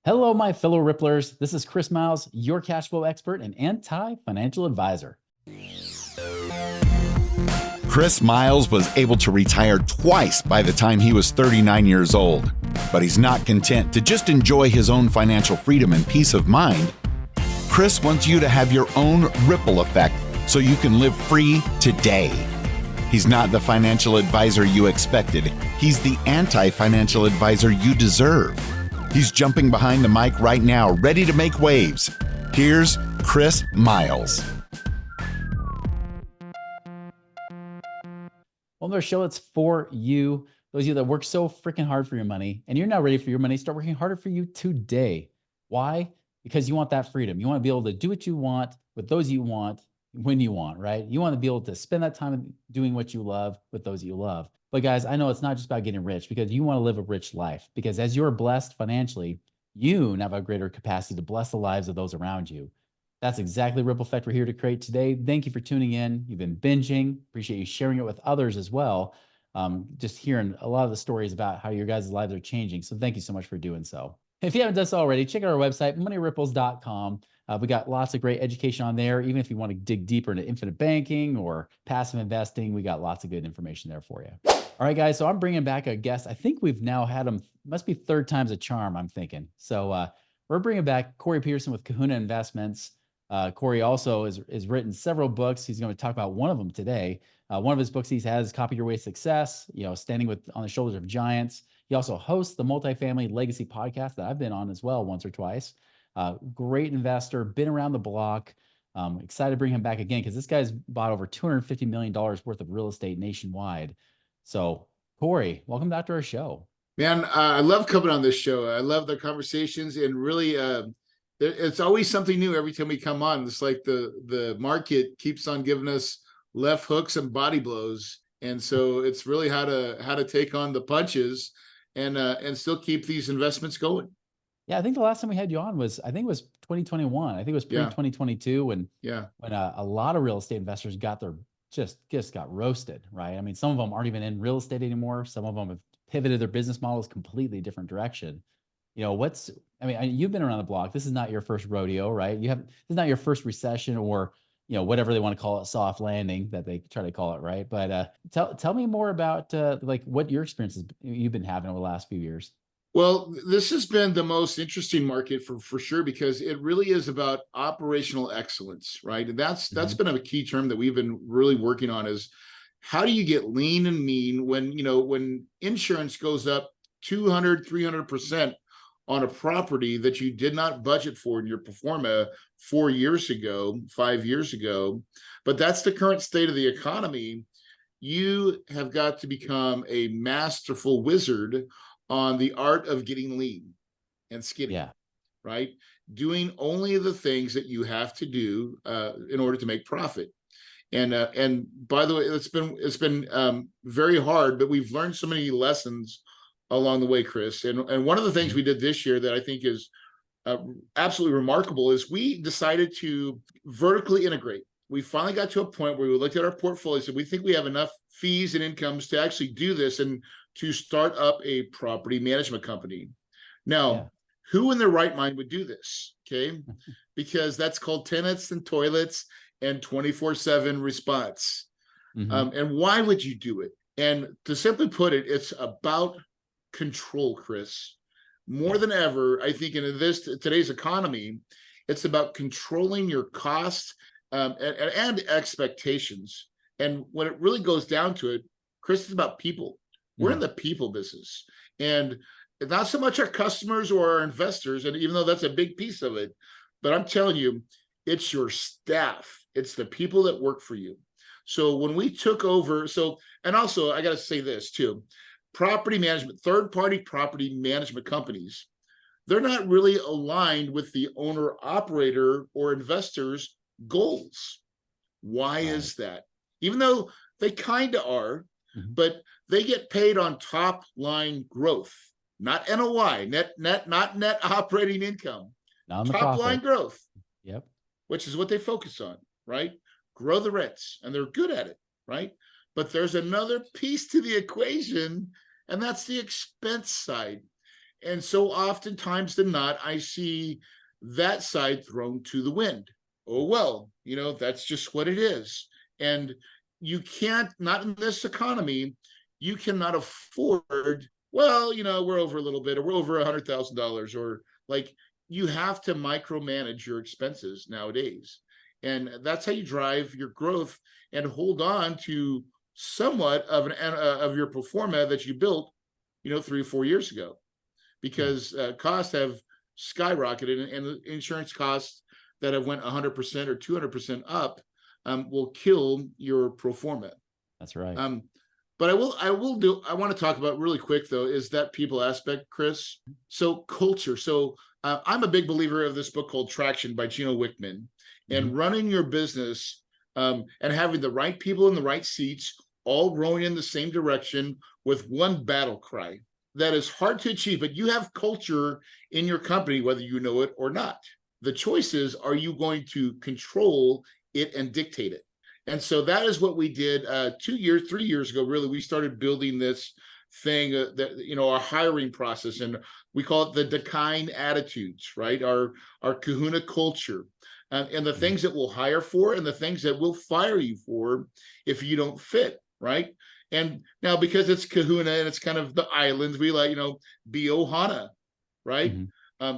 Hello, my fellow Ripplers. This is Chris Miles, your cash flow expert and anti-financial advisor. Chris Miles was able to retire twice by the time he was 39 years old. But he's not content to just enjoy his own financial freedom and peace of mind. Chris wants you to have your own ripple effect so you can live free today. He's not the financial advisor you expected. He's the anti-financial advisor you deserve. He's jumping behind the mic right now, ready to make waves. Here's Chris Miles. Well, there's a show that's for you. Those of you that work so freaking hard for your money and you're not ready for your money, start working harder for you today. Why? Because you want that freedom. You want to be able to do what you want with those you want when you want, right? You want to be able to spend that time doing what you love with those you love. But guys, I know it's not just about getting rich, because you want to live a rich life, because as you're blessed financially, you now have a greater capacity to bless the lives of those around you. That's exactly the ripple effect we're here to create today. Thank you for tuning in. You've been binging. Appreciate you sharing it with others as well. Just hearing a lot of the stories about how your guys' lives are changing. So thank you so much for doing so. If you haven't done so already, check out our website, moneyripples.com. We got lots of great education on there. Even if you want to dig deeper into infinite banking or passive investing, we got lots of good information there for you. All right, guys. So I'm bringing back a guest. I think we've now had him, must be third time's a charm, I'm thinking. So we're bringing back Corey Peterson with Kahuna Investments. Corey also has written several books. He's going to talk about one of them today. One of his books he has, Copy Your Way to Success, standing on the shoulders of giants. He also hosts the Multifamily Legacy podcast that I've been on as well once or twice. Great investor, been around the block. Excited to bring him back again, because this guy's bought over $250 million worth of real estate nationwide. So Corey, welcome back to our show. Man, I love coming on this show. I love the conversations, and really, it's always something new every time we come on. It's like the market keeps on giving us left hooks and body blows, and so it's really how to take on the punches and still keep these investments going. Yeah, I think the last time we had you on was 2021. I think it was pre-2022 when a lot of real estate investors got their just got roasted, right? I mean, some of them aren't even in real estate anymore. Some of them have pivoted their business models completely different direction. You've been around the block. This is not your first rodeo, right? This is not your first recession, or whatever they want to call it, soft landing that they try to call it, right? But tell me more about what your experiences you've been having over the last few years. Well, this has been the most interesting market for sure, because it really is about operational excellence, right? And that's been a key term that we've been really working on, is how do you get lean and mean when insurance goes up 200, 300% on a property that you did not budget for in your pro forma 4 years ago, 5 years ago. But that's the current state of the economy. You have got to become a masterful wizard on the art of getting lean and skinny, right? Doing only the things that you have to do in order to make profit. And by the way, it's been very hard, but we've learned so many lessons along the way, Chris. And one of the things we did this year that I think is absolutely remarkable is we decided to vertically integrate. We finally got to a point where we looked at our portfolio and said, we think we have enough fees and incomes to actually do this and to start up a property management company. Now, who in their right mind would do this? Okay, because that's called tenants and toilets and 24/7 response. And why would you do it? And to simply put it, it's about control, Chris. More than ever, I think in today's economy, it's about controlling your costs and expectations. And when it really goes down to it, Chris, it's about people. We're in the people business, and not so much our customers or our investors. And even though that's a big piece of it, but I'm telling you, it's your staff. It's the people that work for you. So when we took over, and also I got to say this too, property management, third-party property management companies, they're not really aligned with the owner operator or investors' goals. Why is that? Even though they kind of are, but they get paid on top line growth, not NOI, not net operating income, top line growth. Yep. Which is what they focus on, right? Grow the rents, and they're good at it, right? But there's another piece to the equation, and that's the expense side. And so oftentimes than not, I see that side thrown to the wind. Oh, well, that's just what it is. And you can't, not in this economy, you cannot afford, well, we're over a little bit, or we're over $100,000, or like, you have to micromanage your expenses nowadays. And that's how you drive your growth and hold on to somewhat of your pro forma that you built, 3 or 4 years ago, because costs have skyrocketed, and the insurance costs that have went 100% or 200% up will kill your pro forma. That's right. But I want to talk about really quick though, is that people aspect, Chris. So culture. So I'm a big believer of this book called Traction by Gino Wickman, and running your business and having the right people in the right seats, all rowing in the same direction with one battle cry. That is hard to achieve, but you have culture in your company, whether you know it or not. The choice is, are you going to control it and dictate it? And so that is what we did 3 years ago. Really, we started building this thing that, our hiring process, and we call it the decline attitudes, right? Our Kahuna culture, and the things that we'll hire for, and the things that we'll fire you for if you don't fit, right? And now, because it's Kahuna and it's kind of the islands, we like, be Ohana, right?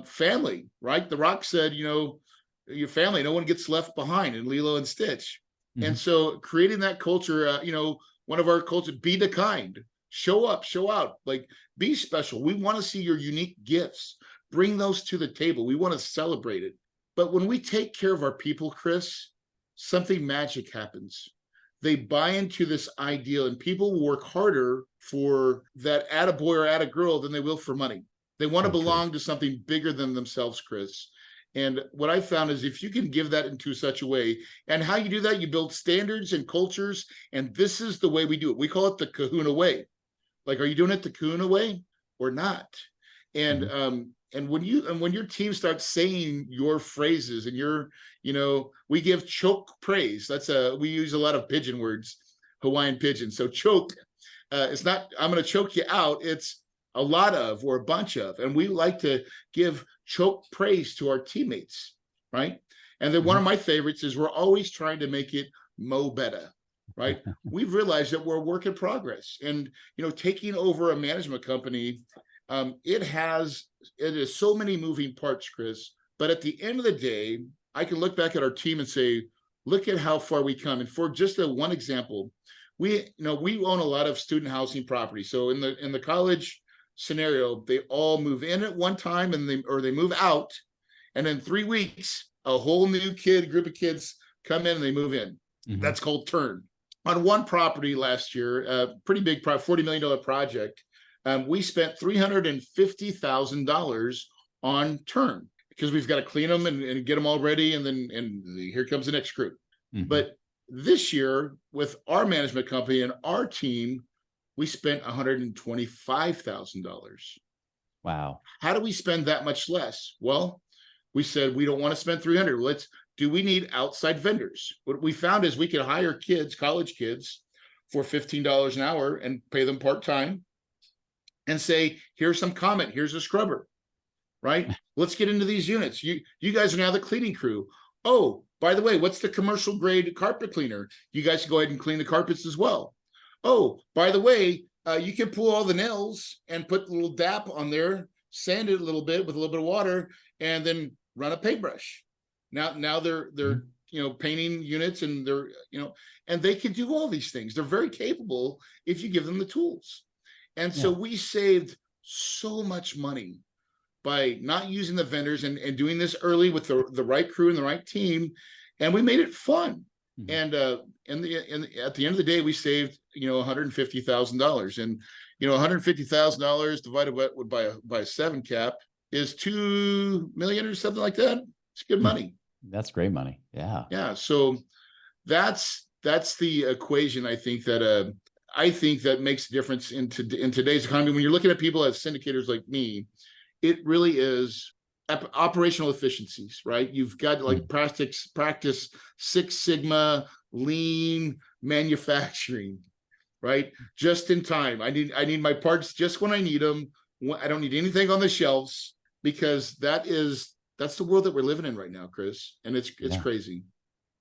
Family, right? The Rock said, your family, no one gets left behind in Lilo and Stitch. And so creating that culture, one of our cultures, be the kind, show up, show out, like, be special. We want to see your unique gifts, bring those to the table. We want to celebrate it. But when we take care of our people, Chris, something magic happens. They buy into this ideal, and people will work harder for that attaboy or attagirl than they will for money. They want to belong to something bigger than themselves, Chris. And what I found is, if you can give that into such a way, and how you do that, you build standards and cultures, and this is the way we do it. We call it the Kahuna way. Like, are you doing it the Kahuna way or not? And and when your team starts saying your phrases, and we give choke praise. We use a lot of pigeon words, Hawaiian pigeon. So choke, it's not, I'm going to choke you out. It's a lot of, or a bunch of, and we like to give choke praise to our teammates, right? And then one of my favorites is, we're always trying to make it mo better, right? We've realized that we're a work in progress, and taking over a management company, it is so many moving parts, Chris. But at the end of the day, I can look back at our team and say, look at how far we come. And for just one example, we own a lot of student housing property. So in the college scenario, they all move in at one time, and they move out, and in 3 weeks, a whole new group of kids come in and they move in. That's called turn. On one property last year, a pretty big $40 million project, we spent $350,000 on turn, because we've got to clean them and get them all ready, and here comes the next group. But this year, with our management company and our team, we spent $125,000. Wow. How do we spend that much less? Well, we said, we don't want to spend $300. Do we need outside vendors? What we found is, we could hire college kids, for $15 an hour and pay them part-time, and say, here's some comment, here's a scrubber, right? Let's get into these units. You guys are now the cleaning crew. Oh, by the way, what's the commercial grade carpet cleaner? You guys can go ahead and clean the carpets as well. Oh, by the way, you can pull all the nails and put a little dap on there, sand it a little bit with a little bit of water, and then run a paintbrush. Now they're painting units, and they're and they can do all these things. They're very capable if you give them the tools. And so we saved so much money by not using the vendors and doing this early with the right crew and the right team, and we made it fun. And at the end of the day, we saved $150,000, and $150,000 divided by a 7 cap is $2 million or something like that. It's good money. That's great money. Yeah. So that's the equation. I think that makes a difference in today's economy. When you're looking at people as syndicators like me, it really is operational efficiencies, right? You've got to practice Six Sigma, lean manufacturing, right? Just in time. I need my parts just when I need them, I don't need anything on the shelves, because that's the world that we're living in right now, Chris. And it's Yeah. crazy.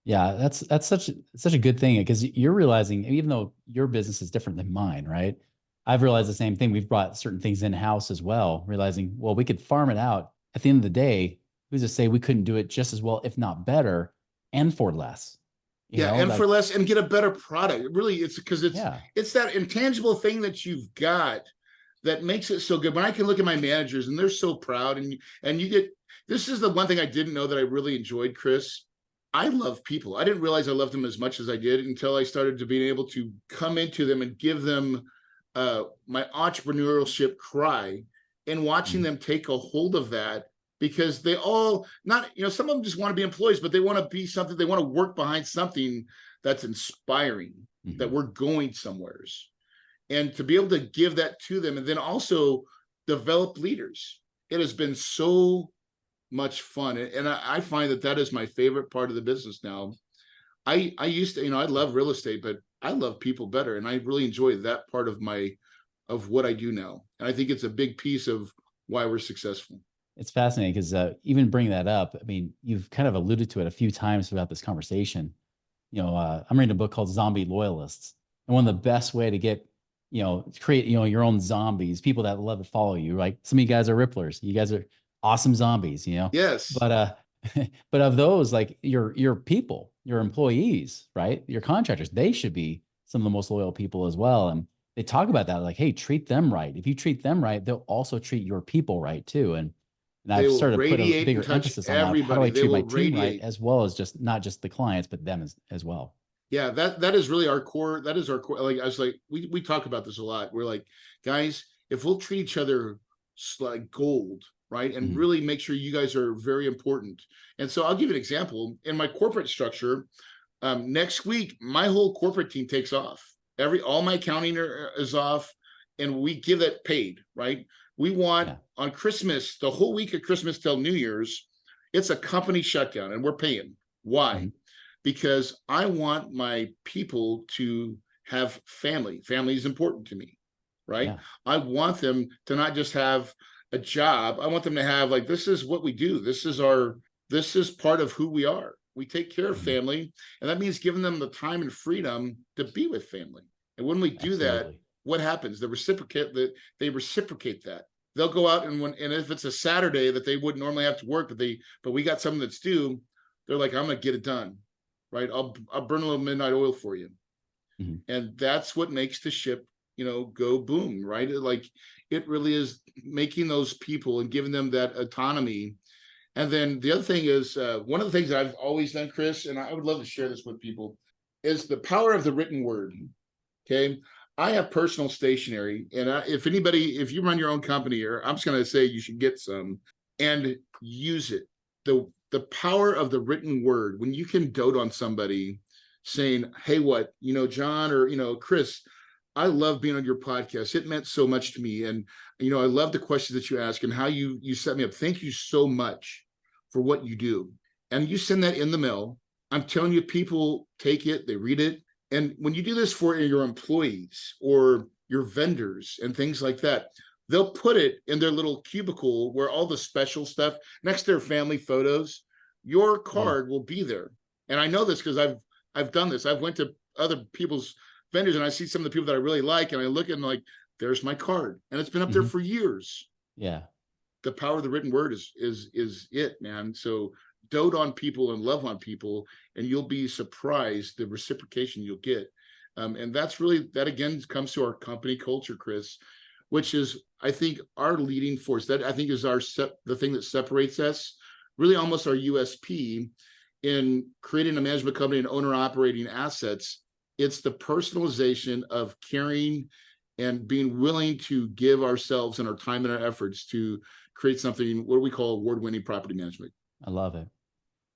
Yeah, that's such a good thing, because you're realizing, even though your business is different than mine, right? I've realized the same thing. We've brought certain things in house as well, realizing, well, we could farm it out. At the end of the day, who's to say we couldn't do it just as well, if not better, and for less? You Yeah, know, and for like, less, and get a better product. Really, it's because yeah, it's that intangible thing that you've got that makes it so good. When I can look at my managers and they're so proud, and you get, this is the one thing I didn't know that I really enjoyed, Chris. I love people. I didn't realize I loved them as much as I did until I started to being able to come into them and give them my entrepreneurship cry, and watching mhm, them take a hold of that, because they all, not, some of them just want to be employees, but they want to be something, they want to work behind something that's inspiring, that mhm. we're going somewheres, and to be able to give that to them, and then also develop leaders. It has been so much fun, and I find that is my favorite part of the business now. I used to, I love real estate, but I love people better, and I really enjoy that part of what I do now, and I think it's a big piece of why we're successful. It's fascinating because, even bringing that up, I mean, you've kind of alluded to it a few times throughout this conversation. I'm reading a book called Zombie Loyalists, and one of the best way to get, create, your own zombies, people that love to follow you. Like, some of you guys are ripplers. You guys are awesome zombies, Yes, but but of those, like, your people, your employees, right? Your contractors, they should be some of the most loyal people as well. And they talk about that, like, hey, treat them right. If you treat them right, they'll also treat your people right too. And they I've will started to put a radiate and bigger touch emphasis on that. How do everybody. I They treat my will team right, radiate. as well as just not just the clients, but them as well. Yeah, that is really our core. That is our core. Like, I was like, we talk about this a lot. We're like, guys, if we'll treat each other like gold, right, and Mhm. really make sure you guys are very important. And so I'll give you an example. In my corporate structure, next week, my whole corporate team takes off. All my accounting is off, and we give that paid, right? We want Yeah. on Christmas, the whole week of Christmas till New Year's, it's a company shutdown, and we're paying. Why? Mhm. Because I want my people to have family. Family is important to me, right? Yeah. I want them to not just have a job. I want them to have, like, this is what we do. This is part of who we are. We take care of Mhm. family, and that means giving them the time and freedom to be with family. And when we do that, Absolutely. what happens? They reciprocate that. They'll go out, and if it's a Saturday that they wouldn't normally have to work, but we got something that's due, they're like, I'm gonna get it done, right? I'll burn a little midnight oil for you. Mhm. And that's what makes the ship, go boom, right? It really is making those people and giving them that autonomy. And then the other thing is, one of the things that I've always done, Chris, and I would love to share this with people, is the power of the written word. Okay. I have personal stationery, and if you run your own company, or I'm just going to say you should get some and use it. The power of the written word, when you can dote on somebody saying, hey, what, John, or, Chris, I love being on your podcast. It meant so much to me. And, I love the questions that you ask and how you set me up. Thank you so much for what you do. And you send that in the mail. I'm telling you, people take it, they read it. And when you do this for your employees or your vendors and things like that, they'll put it in their little cubicle where all the special stuff next to their family photos, your Yeah. card will be there. And I know this because I've done this. I've went to other people's vendors, and I see some of the people that I really like, and I look at them like, there's my card. And it's been up there Mhm. for years. Yeah. The power of the written word is it, man. So dote on people and love on people, and you'll be surprised the reciprocation you'll get. And that again comes to our company culture, Chris, which is, I think, our leading force. That, I think, is the thing that separates us, really almost our USP in creating a management company and owner operating assets. It's the personalization of caring and being willing to give ourselves and our time and our efforts to create something, what we call award-winning property management. I love it.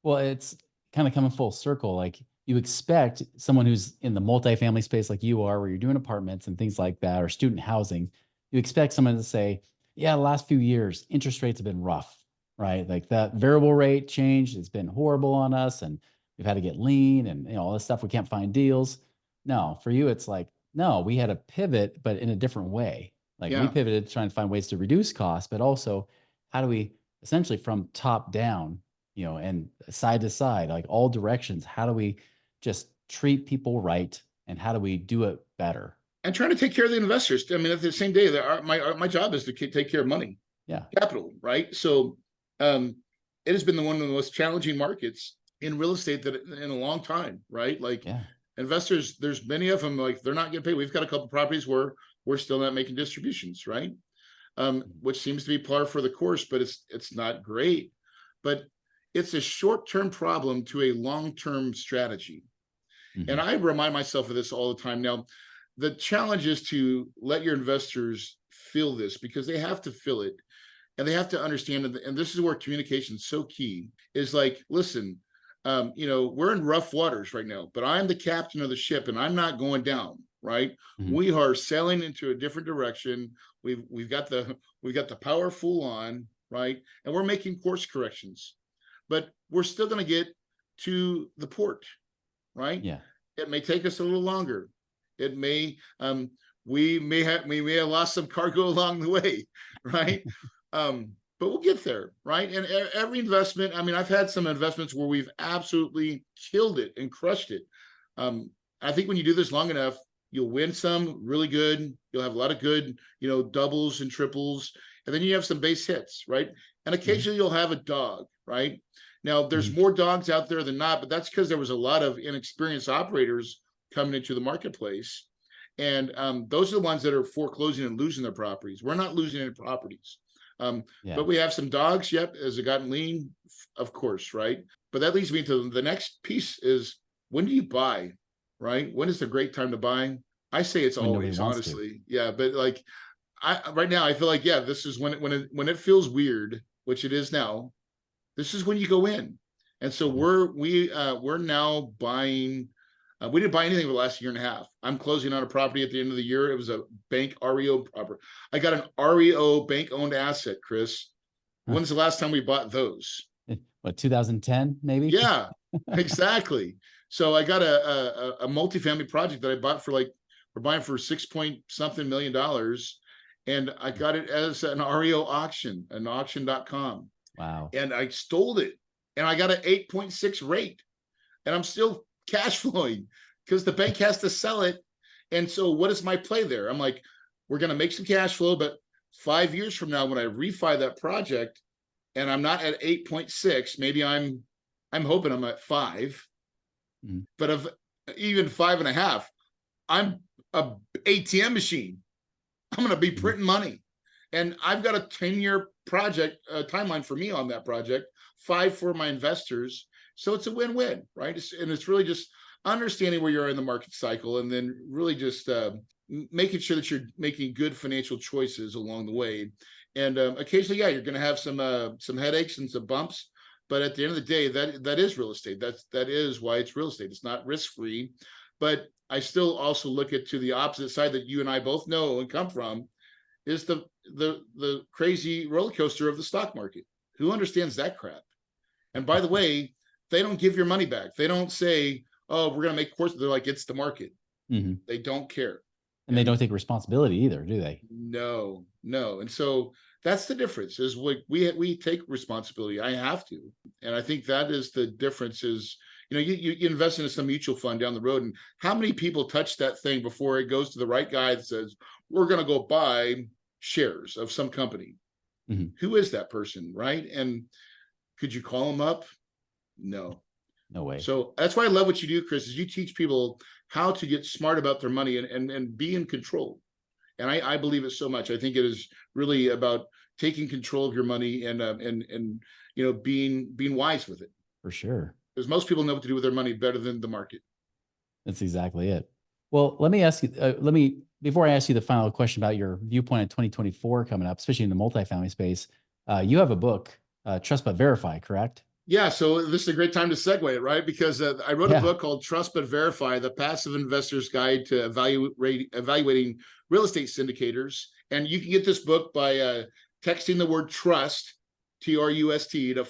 Well, it's kind of coming full circle. Like, you expect someone who's in the multifamily space like you are, where you're doing apartments and things like that, or student housing, you expect someone to say, yeah, the last few years, interest rates have been rough, right? Like, that variable rate change has been horrible on us, and we've had to get lean and, all this stuff. We can't find deals. No, for you, it's like, no, we had a pivot, but in a different way. Like we Yeah. pivoted trying to find ways to reduce costs, but also how do we essentially from top down, and side to side, like all directions, how do we just treat people right and how do we do it better? And trying to take care of the investors. I mean, at the same day, my job is to take care of money, Yeah. capital, right? So it has been one of the most challenging markets in real estate that in a long time, right? Like Yeah. investors, there's many of them, like they're not getting paid. We've got a couple properties where we're still not making distributions, right? Which seems to be par for the course, but it's not great. But it's a short-term problem to a long-term strategy. And I remind myself of this all the time. Now, the challenge is to let your investors feel this, because they have to feel it and they have to understand it. And this is where communication is so key, is like, listen, we're in rough waters right now, but I'm the captain of the ship and I'm not going down, right? We are sailing into a different direction. We've got the power full on, right? And we're making course corrections, but we're still going to get to the port, right? Yeah. It may take us a little longer. It may we may have lost some cargo along the way, right? But we'll get there, right? And every investment, I mean, I've had some investments where we've absolutely killed it and crushed it. I think when you do this long enough, you'll win some really good. You'll have a lot of good, doubles and triples, and then you have some base hits, right? And occasionally you'll have a dog, right? Now, there's more dogs out there than not, but that's because there was a lot of inexperienced operators coming into the marketplace. And those are the ones that are foreclosing and losing their properties. We're not losing any properties. But we have some dogs, as it gotten lean, of course, right? But that leads me to the next piece is, when do you buy, right? When is the great time to buy? I say it's always, honestly. Yeah, but like right now, I feel like, this is when it feels weird, which it is now. This is when you go in. And so we're now buying. We didn't buy anything for the last year and a half. I'm closing on a property at the end of the year. It was a bank REO property. I got an REO bank-owned asset, Chris. When's the last time we bought those? What, 2010 maybe? Yeah, exactly. So I got a multifamily project that I bought for we're buying for $6 million, and I got it as an REO auction, an auction.com. Wow. And I stole it, and I got an 8.6 rate, and I'm still cash flowing because the bank has to sell it. And so what is my play there? I'm like, we're going to make some cash flow, but 5 years from now, when I refi that project and I'm not at 8.6, maybe I'm hoping I'm at 5, but of even 5.5, I'm a ATM machine. I'm going to be printing money. And I've got a 10-year project timeline for me on that project, 5 for my investors. So it's a win-win, right? It's really just understanding where you are in the market cycle, and then really just making sure that you're making good financial choices along the way. And occasionally, you're going to have some headaches and some bumps, but at the end of the day, that is real estate. That is why it's real estate. It's not risk-free. But I still also look at to the opposite side that you and I both know and come from, is the crazy roller coaster of the stock market. Who understands that crap? And by the way, they don't give your money back. They don't say, oh, we're going to make courses. They're like, it's the market. They don't care. And they don't take responsibility either, do they? No. And so that's the difference, is we take responsibility. I have to. And I think that is the difference is, you invest into some mutual fund down the road, and how many people touch that thing before it goes to the right guy that says, we're going to go buy shares of some company. Who is that person, right? And could you call them up? No way. So that's why I love what you do, Chris, is you teach people how to get smart about their money and be in control. And I believe it so much. I think it is really about taking control of your money and being wise with it. For sure. Because most people know what to do with their money better than the market. That's exactly it. Well, let me ask you, before I ask you the final question about your viewpoint in 2024 coming up, especially in the multifamily space, you have a book, Trust But Verify, correct? Yeah, so this is a great time to segue it, right? Because I wrote a book called Trust But Verify, The Passive Investor's Guide to Evaluating Real Estate Syndicators. And you can get this book by texting the word trust, TRUST, to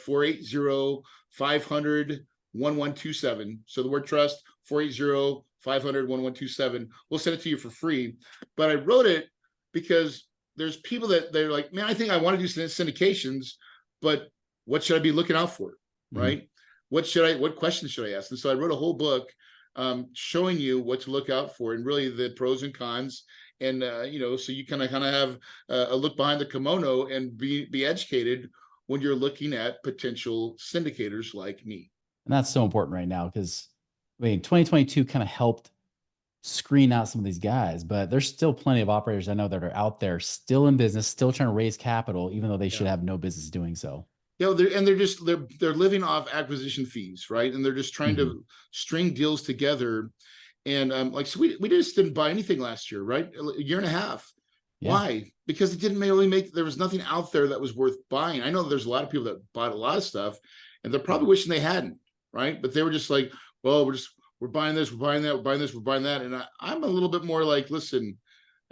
480-500-1127. So the word trust, 480-500-1127. We'll send it to you for free. But I wrote it because there's people that they're like, man, I think I want to do syndications, but what should I be looking out for? Right? What questions should I ask? And so I wrote a whole book showing you what to look out for and really the pros and cons. And, so you kind of have a look behind the kimono and be educated when you're looking at potential syndicators like me. And that's so important right now because, 2022 kind of helped screen out some of these guys, but there's still plenty of operators I know that are out there still in business, still trying to raise capital, even though they should have no business doing so. They're living off acquisition fees, right? And they're just trying to string deals together. And so we just didn't buy anything last year, right? A year and a half. Yeah. Why? Because it didn't really there was nothing out there that was worth buying. I know there's a lot of people that bought a lot of stuff and they're probably wishing they hadn't, right? But they were just like, well, we're buying this, we're buying that, we're buying this, we're buying that. And I'm a little bit more like, listen,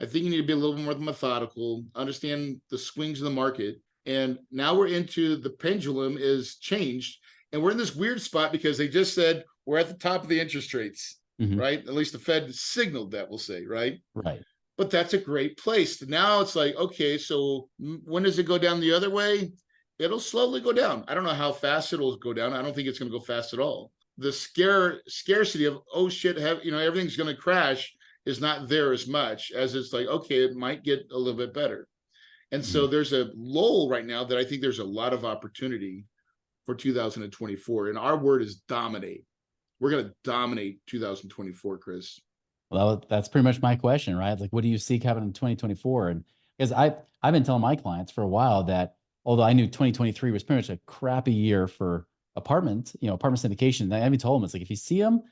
I think you need to be a little more methodical, understand the swings of the market. And now we're into the pendulum is changed. And we're in this weird spot because they just said we're at the top of the interest rates, right? At least the Fed signaled that, we'll say, right? Right. But that's a great place. Now it's like, okay, so when does it go down the other way? It'll slowly go down. I don't know how fast it'll go down. I don't think it's going to go fast at all. The scarcity of, oh shit, everything's going to crash is not there as much as it's like, okay, it might get a little bit better. And so there's a lull right now that I think there's a lot of opportunity for 2024. And our word is dominate. We're going to dominate 2024, Chris. Well, that's pretty much my question, right? Like, what do you see happening in 2024? And because I've been telling my clients for a while that although I knew 2023 was pretty much a crappy year for apartment syndication, I even told them, it's like, if you see them,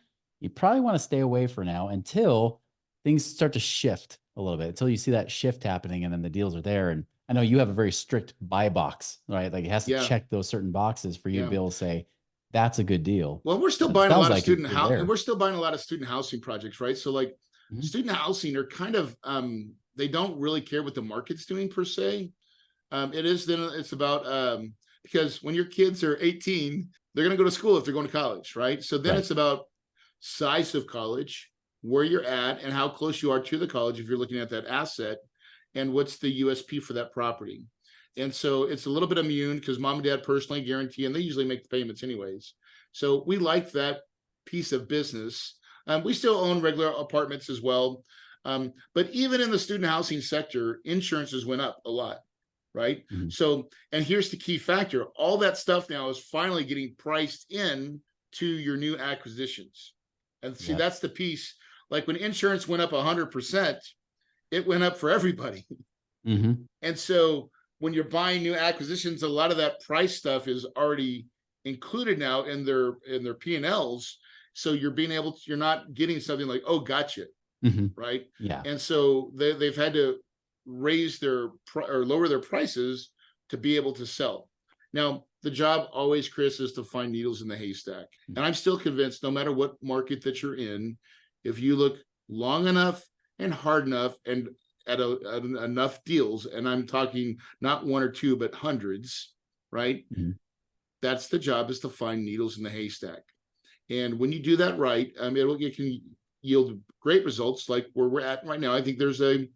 you probably want to stay away for now until things start to shift a little bit, until you see that shift happening and then the deals are there. And I know you have a very strict buy box, right? Like it has to check those certain boxes for you to be able to say, that's a good deal. Well, we're still buying a lot of student housing, and we're still buying a lot of student housing projects, right? So like student housing are kind of, they don't really care what the market's doing per se. It's about, because when your kids are 18, they're going to go to school if they're going to college, right? So then it's about size of college, where you're at and how close you are to the college if you're looking at that asset, and what's the USP for that property. And so it's a little bit immune because mom and dad personally guarantee, and they usually make the payments anyways. So we like that piece of business. We still own regular apartments as well. But even in the student housing sector, insurances went up a lot, right? So, and here's the key factor. All that stuff now is finally getting priced in to your new acquisitions. And see, that's the piece. Like when insurance went up 100%, it went up for everybody. And so when you're buying new acquisitions, a lot of that price stuff is already included now in their P&Ls. So you're not getting something like, oh, gotcha. Right. Yeah. And so they've had to raise or lower their prices to be able to sell. Now, the job always, Chris, is to find needles in the haystack. And I'm still convinced no matter what market that you're in, if you look long enough and hard enough and at enough deals, and I'm talking not one or two, but hundreds, right? That's the job, is to find needles in the haystack. And when you do that right, it can yield great results like where we're at right now. I think there's a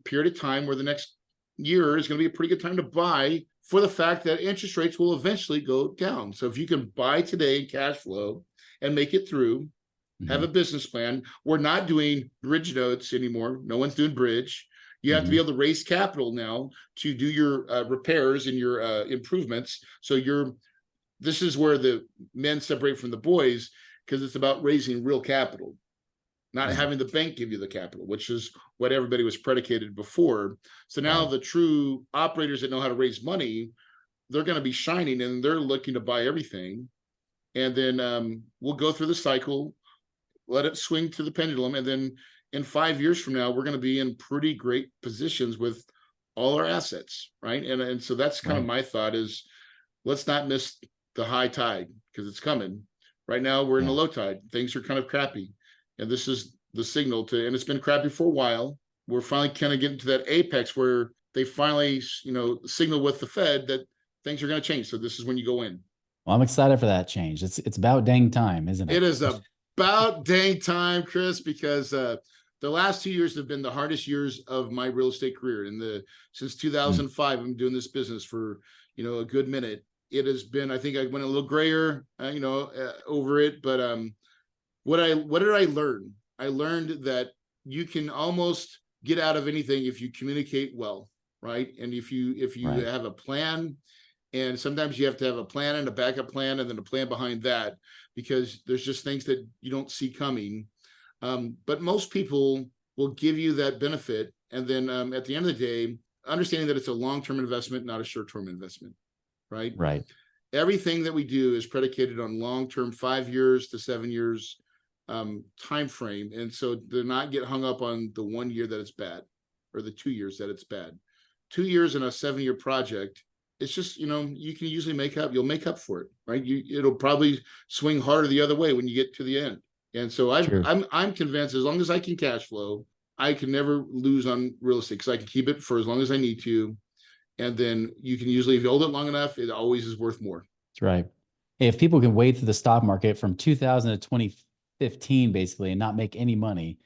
period of time where the next year is going to be a pretty good time to buy, for the fact that interest rates will eventually go down. So if you can buy today in cash flow and make it through, have a business plan. We're not doing bridge notes anymore. No one's doing bridge. You have to be able to raise capital now to do your repairs and your improvements. So this is where the men separate from the boys, because it's about raising real capital, not having the bank give you the capital, which is what everybody was predicated before. So now the true operators that know how to raise money, they're going to be shining and they're looking to buy everything. And then we'll go through the cycle, let it swing to the pendulum. And then in 5 years from now, we're going to be in pretty great positions with all our assets, right? And so that's kind of my thought is, let's not miss the high tide, because it's coming. Right now, we're in the low tide. Things are kind of crappy. And this is the signal and it's been crappy for a while. We're finally kind of getting to that apex where they finally, signal with the Fed that things are going to change. So this is when you go in. Well, I'm excited for that change. It's about dang time, isn't it? It is about dang time, Chris, because the last 2 years have been the hardest years of my real estate career. Since 2005, I'm doing this business for, a good minute. It has been, I think I went a little grayer, over it. But what did I learn? I learned that you can almost get out of anything if you communicate well, right? And if you Right. have a plan, and sometimes you have to have a plan and a backup plan and then a plan behind that, because there's just things that you don't see coming. But most people will give you that benefit. And then at the end of the day, understanding that it's a long-term investment, not a short-term investment, right? Right. Everything that we do is predicated on long-term, 5 years to 7 years time frame. And so to not get hung up on the 1 year that it's bad, or the 2 years that it's bad. 2 years in a 7-year project, it's just, you can usually you'll make up for it, right? It'll probably swing harder the other way when you get to the end. And so I'm convinced, as long as I can cash flow, I can never lose on real estate, because I can keep it for as long as I need to. And then you can usually, if you hold it long enough, it always is worth more. That's right. If people can wade through the stock market from 2000 to 2015, basically, and not make any money,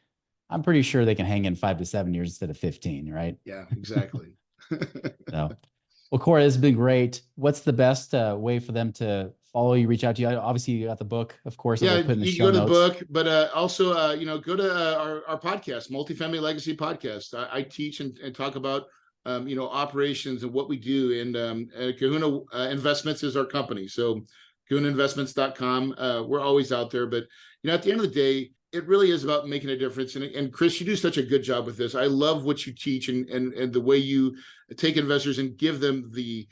I'm pretty sure they can hang in 5 to 7 years instead of 15, right? Yeah, exactly. So, well, Corey, this has been great. What's the best way for them to follow you, reach out to you? Obviously, you got the book, of course. Yeah, I'll put in the you show can go to the notes. book, but also, go to our podcast, Multifamily Legacy Podcast. I teach and talk about, operations and what we do. And Kahuna Investments is our company. So KahunaInvestments.com. We're always out there. But, at the end of the day, it really is about making a difference. And Chris, you do such a good job with this. I love what you teach and the way you take investors and give them the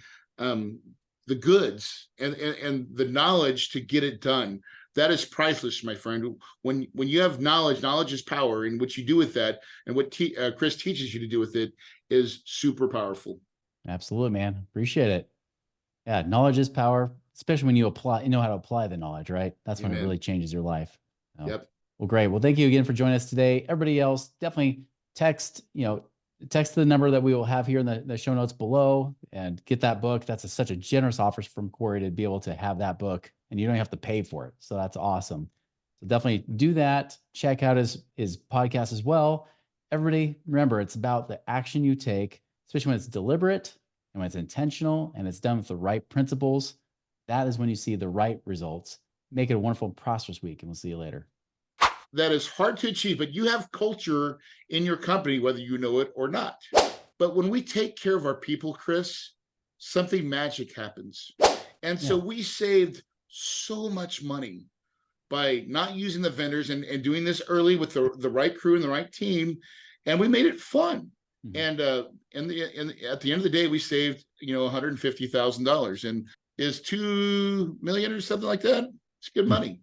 goods and the knowledge to get it done. That is priceless, my friend. When you have knowledge is power, and what you do with that, and what Chris teaches you to do with it, is super powerful. Absolutely, man. Appreciate it. Yeah, knowledge is power, especially when you know how to apply the knowledge, right? That's when it really changes your life. So, yep. Well, great. Well, thank you again for joining us today. Everybody else, definitely text the number that we will have here in the show notes below, and get that book. That's such a generous offer from Corey to be able to have that book, and you don't have to pay for it. So that's awesome. So definitely do that. Check out his podcast as well. Everybody, remember, it's about the action you take, especially when it's deliberate and when it's intentional and it's done with the right principles. That is when you see the right results. Make it a wonderful, prosperous week, and we'll see you later. That is hard to achieve, but you have culture in your company, whether you know it or not. But when we take care of our people, Chris, something magic happens. And so we saved so much money by not using the vendors and doing this early with the right crew and the right team. And we made it fun. Mm-hmm. And at the end of the day, we saved, $150,000, and is $2 million or something like that. It's good money.